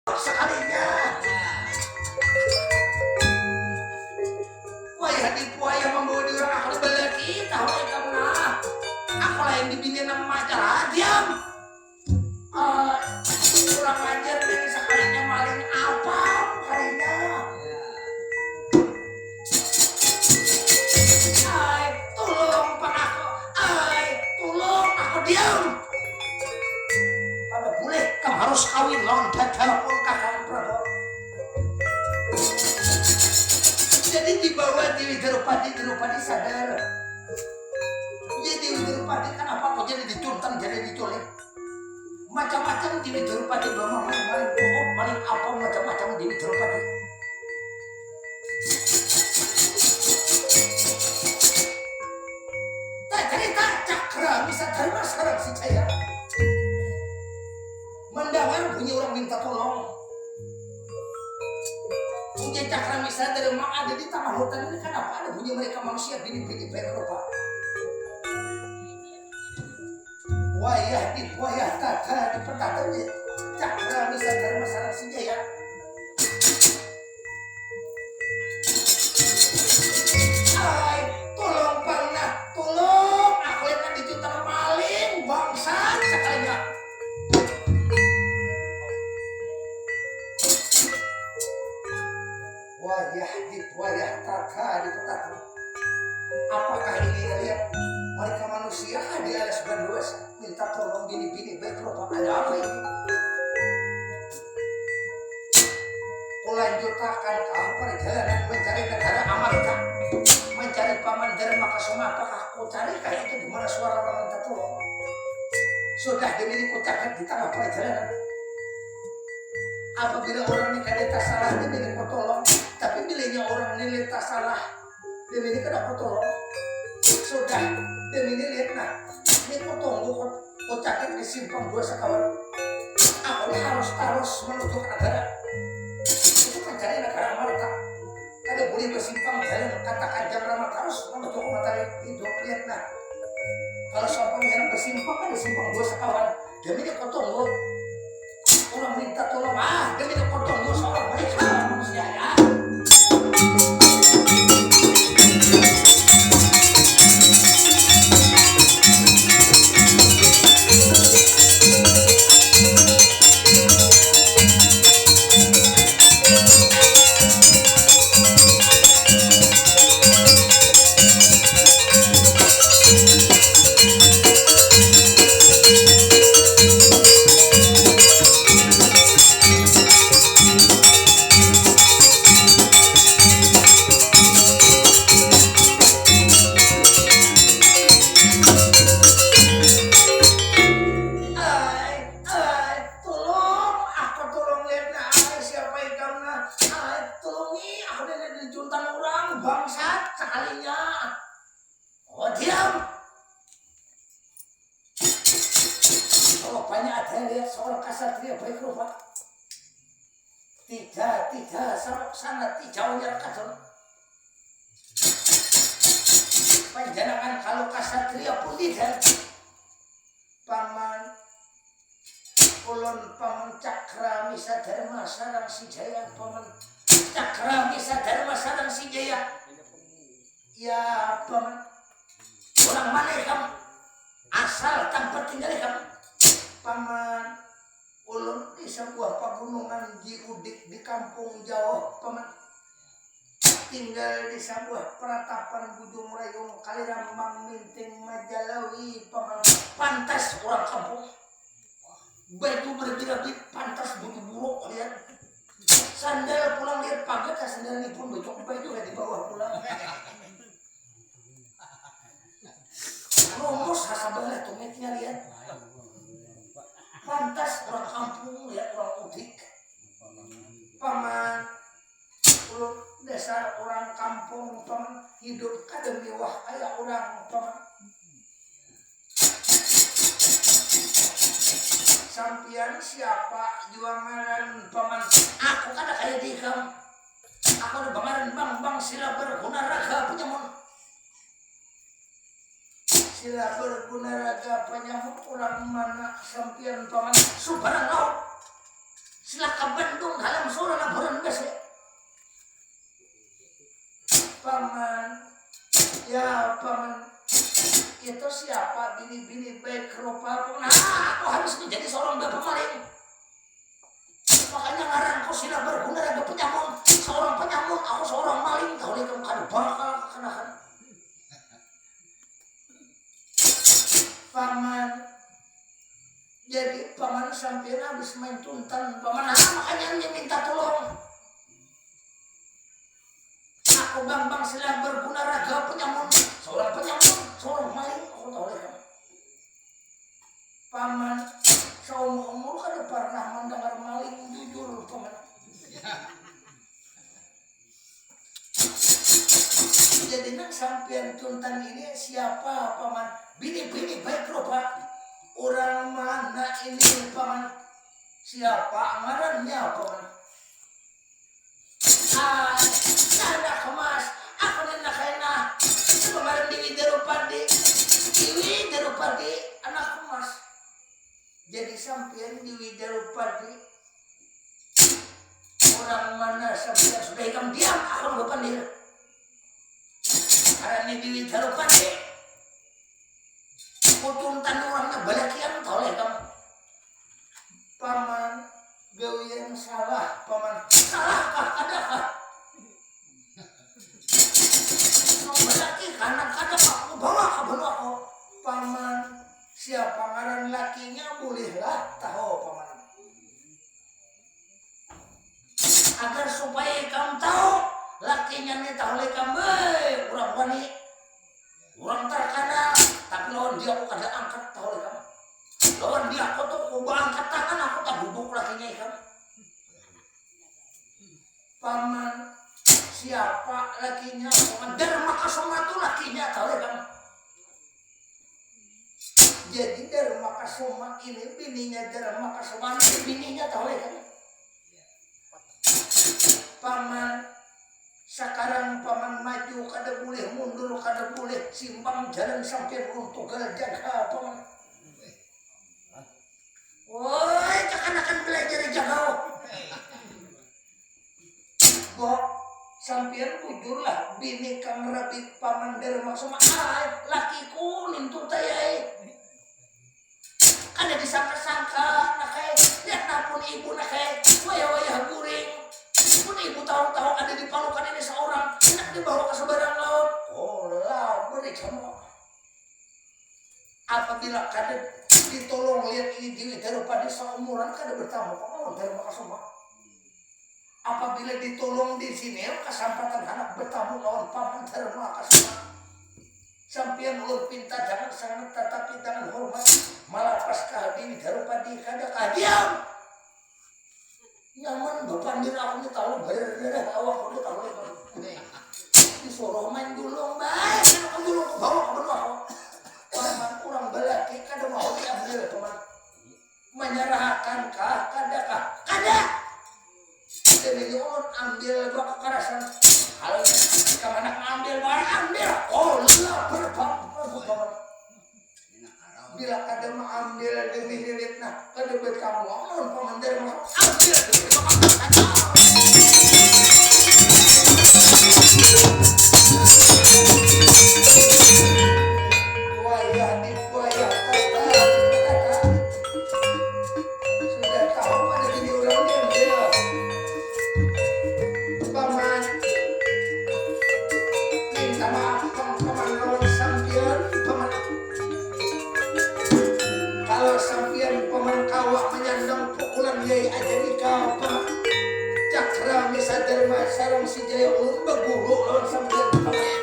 sekalinya. Wayah dipuaya membawa di orang aku bela kita, wayah kamu aku lain dibini nama majalah diam. Kurang ajar dari sekalinya maling apa kalinya. Tolong aku diam. Pada boleh kamu harus kawin loncat telepon kakak Prabowo. Jadi dibawa Dewi Drupadi sadar. Jadi Dewi Drupadi kenapa kok jadi dicuntan, jadi diculik? Macam-macam Dewi Drupadi bawa maling pokok, maling apa macam-macam Dewi Drupadi. Tak cerita Cakra bisa terima sekarang si Jaya. Mendengar bunyi orang minta tolong. Bunyi Cakra bisa dari memang ada di tengah hutan ini, kenapa ada bunyi mereka manusia bini-bini berupa. Wayah di wayah tata di petata ini Cakra bisa dari masyarakat si Jaya. Tolong panah, tolong aku yang dicutar maling bangsat sekalinya. Wayah tata di petata. Apakah ini lihat mereka manusia di alas banduas minta tolong bini-bini baik rupa, ada apa ini? Kulanjutkan kau perjalanan mencari negara Amarta, mencari paman Dharma Kasuma. Apakah kau cari kayak itu di mana suara orang minta tolong? Sudah dimiliki catat di tengah perjalanan. Apabila orang ini kada salah dimiliki kau tolong, tapi bilanya orang ini tak salah dimiliki kada kau tolong. Sudah dimiliki lihat nah, ini kau tunggu kau catat di simpang dua sekawan. Aku ini harus terus menuju ke negara. Mencari negara Amarta, kada boleh bersimpang jalan katakan jam ramah terus menuju ke matahari hidup. Lihat nah, kalau sopan jalan bersimpang ada simpang dua sekawan. Demi dia kau tunggu orang minta tolong, demi dia kau tunggu seorang mereka manusia ya. Sangat hijaunya kasar. Panjenengan kalau kasatria pun tidak. Paman ulun paman Cakra Misa Dharma sareng si Jaya, paman Cakra Misa Dharma sareng si Jaya. Ya paman, orang mana kamu? Asal tanpa tinggal kamu. Paman ulun di sebuah pegunungan di Udik di kampung Jawa, paman. Tinggal di sebuah peratapan Bujung Rayung Kalirambang Minting Majalawi, paman. Pantas orang kampung. Baju berbeda-beda pantas baju buruk lihat. Sandal pulang lihat pagar ke sandal ini pun bocok baju di bawah pulang. Rumus hasabalah tumitnya lihat. Pantas orang kampung lihat orang Udik. Paman, dasar orang kampung paman hidup kada mewah kayak orang paman. Sampian siapa juangan paman? Aku kada kayak dikam. Aku ada bangaran bang sila berguna raga penyamun. Sila berguna raga penyamun orang mana sampian paman subarang laut. silaka Bandung dalam sore laporan besi paman ya paman itu siapa bini-bini baik rupa nah aku habis menjadi seorang bapak maling makanya ngaranku sila berguna ada penyamun seorang penyamun aku seorang maling tahu nih kamu kan bakal kenakan paman jadi paman sampai habis main tuntan paman makanya dia minta tolong aku Bambang sila berguna raga penyamun seorang maling aku tahu nih paman seumur kada pernah mendengar maling jujur paman jadi nang sampean tuntan ini siapa paman bini-bini baik rupa orang mana ini paman siapa ngarannya paman nanda kemas aku nanda kaina kemarin Dewi Darupadi anak kemas jadi sampean Dewi Darupadi orang mana sampean sudah ikam diam aku nggak pandir karena Dewi Darupadi kutuntan orangnya balakian tahu ya kamu paman gawe yang salah paman salahkah adakah balaki kanan kadang aku bawa ke belah aku paman siapa ngaran lakinya bolehlah tahu paman agar supaya kamu tahu lakinya nih tahu lek kamu orang wani orang terkenal tapi lawan dia aku kada angkat tahu lek kamu lawan dia aku tuh aku angkat tangan aku tak bubuk lakinya ikan paman siapa lakinya paman Dharma Kasoma tuh lakinya tahu lek kamu jadi Dharma Kasoma ini bininya Dharma Kasoma ini bininya tahu lek kamu paman sekarang paman maju kada boleh mundur kada boleh simpang jalan sampai runtuh jaga paman woi akan belajar jaga kok sampean bujurlah bini kang rabi paman Dharma Kasoma lakiku nintu tayai kada disangka-sangka nakai lihat napun ibu nakai waya-waya guring pun ibu tahu-tahu ada di palukan ini seorang hendak dibawa ke seberang laut lah beri kamu apabila kada ditolong lihat ini Dewi Darupadi seumuran kada bertamu paman Dharma Kasoma apabila ditolong di sini kesempatan anak bertamu lawan paman Dharma Kasoma sampian ulur pinta jangan sangat tetapi jangan hormat malah pas Dewi Darupadi kada kadiam nyaman bapandir aku ni tahu bener-bener awak aku tahu disuruh main gulung baik aku gulung ke bawah ke bawah paman kurang belaki kada mau diambil teman menyerahkan kah kada jadi on ambil dua kekerasan kalau kemana ambil barang ambil lah berbang bila kada mengambil demi hirit nah kada berkamu on paman Dharma ambil sudah tahu pada jadi orang dia paman minta maaf paman lawan sampian paman kalau sampian paman kawak menyandang pukulan yai ajari kau paman cakra misa Dharma sarang si jaya ulun berguru lawan sampian paman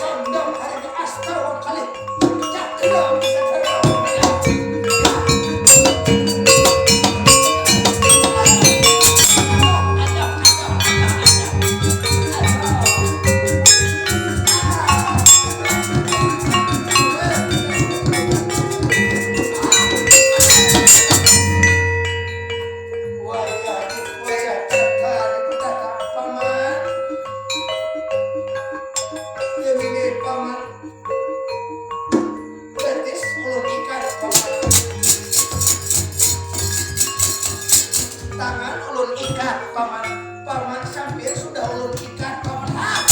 sondong harga astawan kali cakra misa Dharma ulun ikat paman. Paman sampean sudah ulun ikat paman.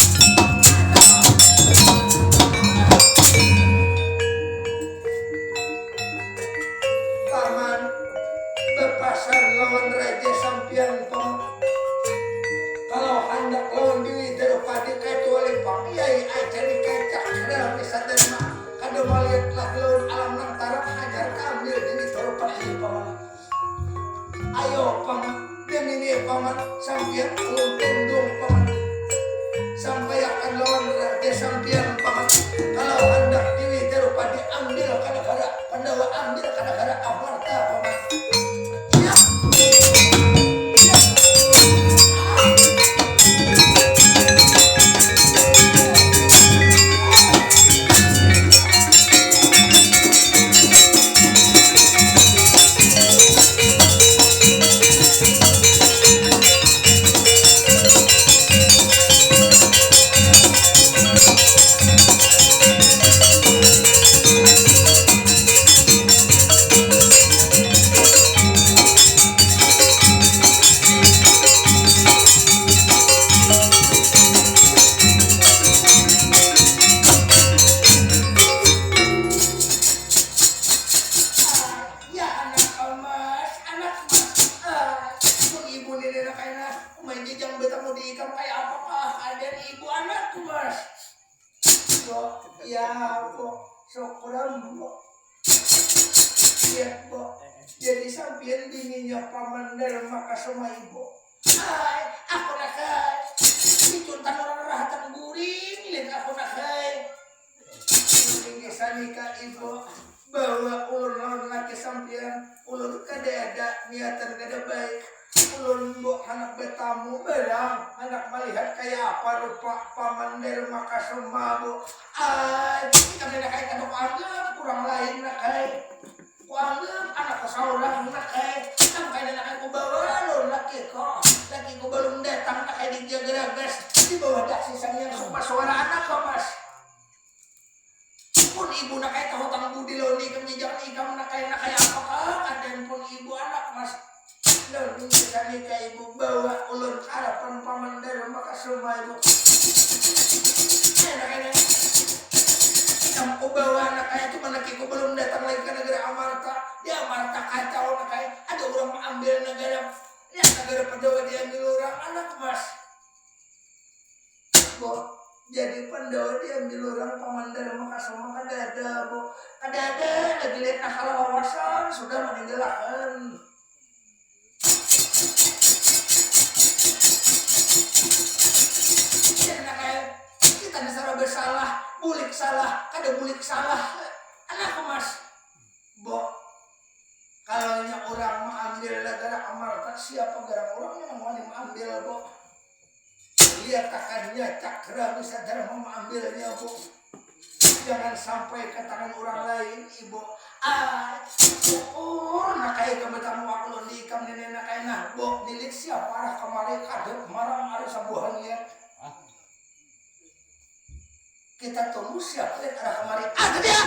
Paman berpasar lawan raja sampean paman. Kalau hendak lawan Dewi Darupadi kecuali pamiyai ajari kecak dalam Wisadharma kada malihat lah lawan alam nantara hajar kamil Dewi Darupadi paman. Ayo paman, dan ini paman sampean ulun tundung paman. Sampai akan lawan raja sampean paman. Kalau hendak Dewi Darupadi ambil kada-kada, Pandawa ambil kada-kada Amarta paman. Ya. Jadi sampean bininya Paman Dharma kasoma ibu. Hai, aku nak hai. Dicuntan orang rahatan guring, lihat aku nak hai. Tinggi sanika ibu bahwa ulun lawan laki sampean, ulun kada ada niatan kada baik. Ulun mbok anak betamu belang, anak melihat kayak apa rupa Paman Dharma kasoma bu. Hai, kami nak hai kadok anggap kurang lain nak hai. Kuanggap anak kesaurang nak kayak sampai anak aku bawa lo laki ku belum datang nak kayak di Jagaragas di bawah dak sisang yang sumpah suara anak kok mas. Pun ibu nak kayak tahu tang budi lo di kemenjangan ikam nak kayak apa kadang pun ibu anak mas. Lo ni kali kayak ibu bawa ulun harapan Paman Dharma kasoma ibu. Enak kayak kamu bawa anak kayak itu menakiku belum datang lagi ke negara Amarta. Di Amarta kacau anak kayak ada orang mengambil negara. Ya negara Pandawa diambil orang anak mas. Bo, jadi Pandawa diambil orang Paman Dharma kasoma kada ada bo. Kada ada lagi lihat nakal wawasan sudah meninggalkan. Ya anak kayak kita disana bersalah. Bulik salah, kada bulik salah. Anak mas. Bo, kalau orang mengambil negara Amarta, siapa garang orang yang mau mengambil bo? Lihat akannya Cakra Wisadharma mengambilnya bo. Jangan sampai ke tangan orang lain ibu. Nak kayak kebetamu aku di ikam nenek nak kayak nah bo. Nilik siapa arah kemarin kadep marang ada sabuhan lihat. Kita tunggu siapa lihat arah kemarin. Ada dia.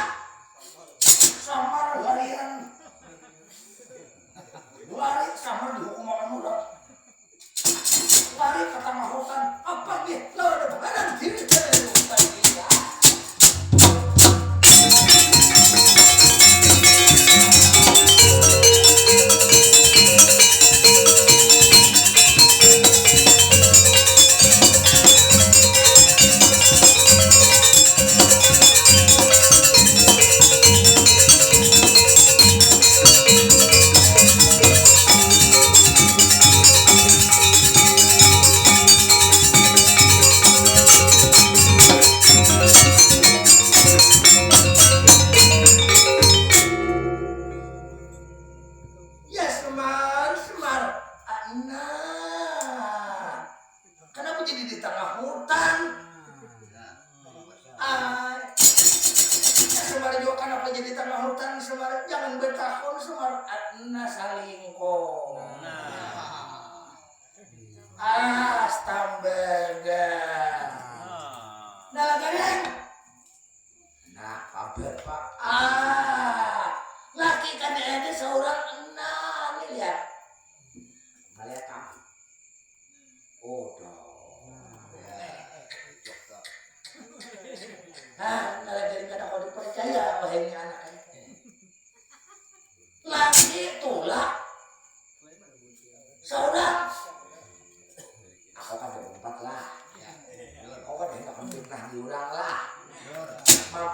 Samar larian. Lari samar dihukum makan muda. Lari ke tengah hutan. Apa dia? Lalu ada bakaran diri dari hutan dia. Laki kan ada seorang 6 miliar. Melihat ini anaknya lagi tulak seorang aku kan berempat lah aku kan tidak fitnah diurang lah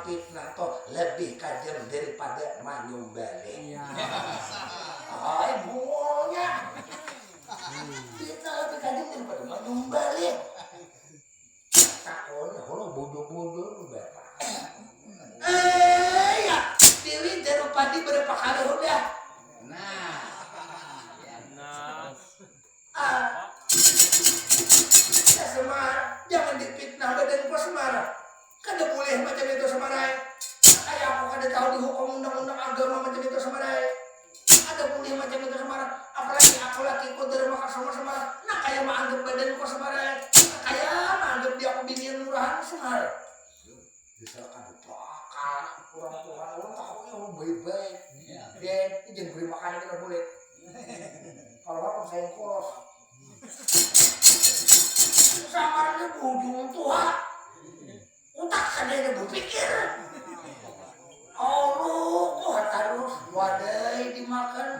fitnah toh lebih kejam daripada manyumbali ay bungonya fitnah lebih kejam daripada manyumbali takon kalau bodoh-bodoh bapak ya Dewi Darupadi berapa kali udah ya Semar jangan dipitnah badan gua Semar kada boleh macam itu Semarai kayak aku kada tahu dihukum undang-undang agama macam itu Semarai ada boleh macam itu Semar apalagi aku lagi ikut dari makan sama Semar nah kayak menganggap badan gua Semarai kayak menganggap dia aku binian murahan Semar bisa kada bakal orang Tuhan orang tahunya orang baik-baik dan jangan beri makan kita boleh kalau apa saya kolos samarnya bujung tua utak kadang berpikir oh kok harus wadai dimakan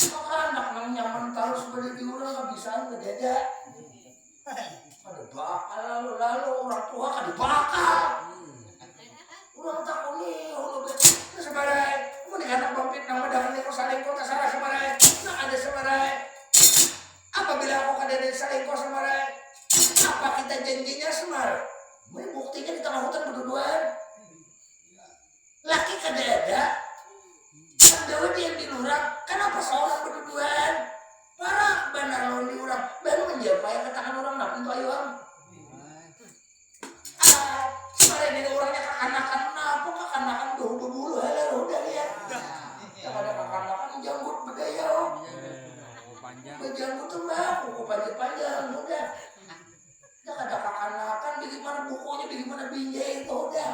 maka anak nang nyaman tahu sebagai diurang gak bisa ngejajak ada bakal lalu orang tua kan dibakal orang takut nih itu sebarai mau dikata bampit nama dahan ini kok salingko tak salah sebarai nah ada sebarai apabila aku kada salingko sebarai apa kita janjinya Semar ini buktinya di tengah hutan berduaan laki kada ada kan dewa dia di lurang kenapa seorang berduaan parah benar lo di urang baru menjawab yang katakan orang nak pintu ayuang Semar ini orangnya kekanakan apa kekanakan bulu halo udah lihat yang ada kekanakan janggut bedaya janggut tuh mbak kuku panjang udah yang ada kekanakan bagaimana bukunya bagaimana binjai itu udah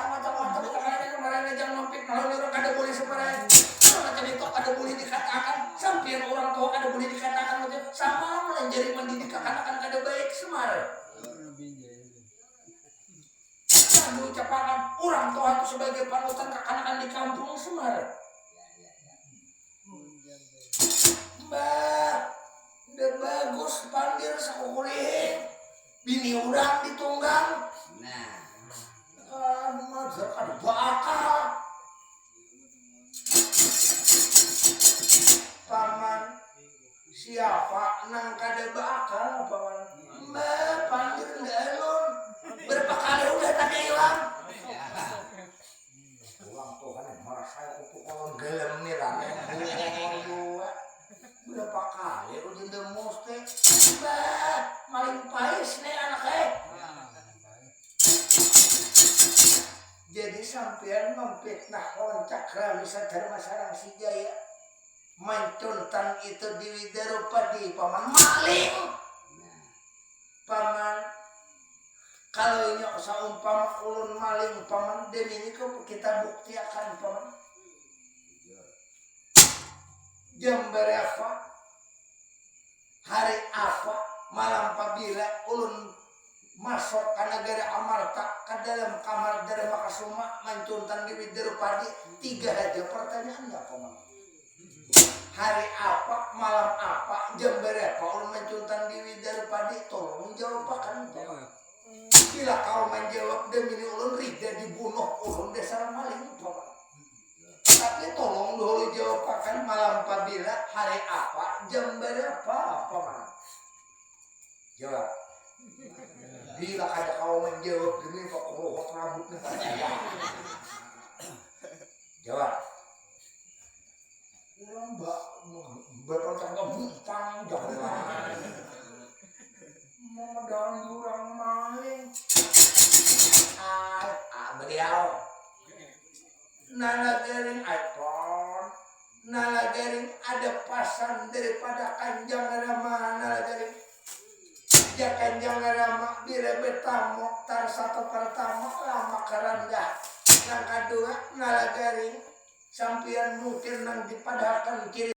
macam-macam kekanakan kemarin jangan mampir kalau orang kada boleh separai macam itu kada boleh dikatakan sampai orang tua kada boleh dikatakan macam sama melanjari mendidik kekanakan kada baik Semar yang diucapkan orang tua itu sebagai panutan kekanakan di kampung Semar mbak udah bagus panggil sakukuring bini urang ditunggang mazhar kada bakal paman siapa nang kada bakal paman mbak panggil dalon berapa kali udah tanya hilang orang Tuhan yang merasa aku kalau gelem nih lah berapa kali udah demus teh mbak maling pais nih anaknya jadi sampean memfitnah lawan Cakra Wisadharma Sarang Sijaya mencuntan itu Dewi Darupadi paman maling paman kalau ini saumpama ulun maling paman dan ini kita bukti akan paman jam berapa hari apa malam apabila ulun masuk ke negara Amarta ke dalam kamar Dharma Kasuma mencuntan Dewi Darupadi 3 aja pertanyaannya paman hari apa malam apa jam berapa ulun mencuntan Dewi Darupadi tolong jawab kan bila kau menjawab demi ulun rida dibunuh ulun dasar maling paman tapi tolong dulu jawabkan malam apabila hari apa jam berapa paman jawab bila ada kau menjawab demi kok rohot rambutnya jawab mbak berpercaya bintang jangan mau dalam jurang maling beliau nalagaring iPhone nalagaring ada pasan daripada Kanjeng Rama nalagaring ya Kanjeng Rama bila bertamu tar satu pertama lama kerendah yang kedua nalagaring sampian mungkin nang dipadahkan kiri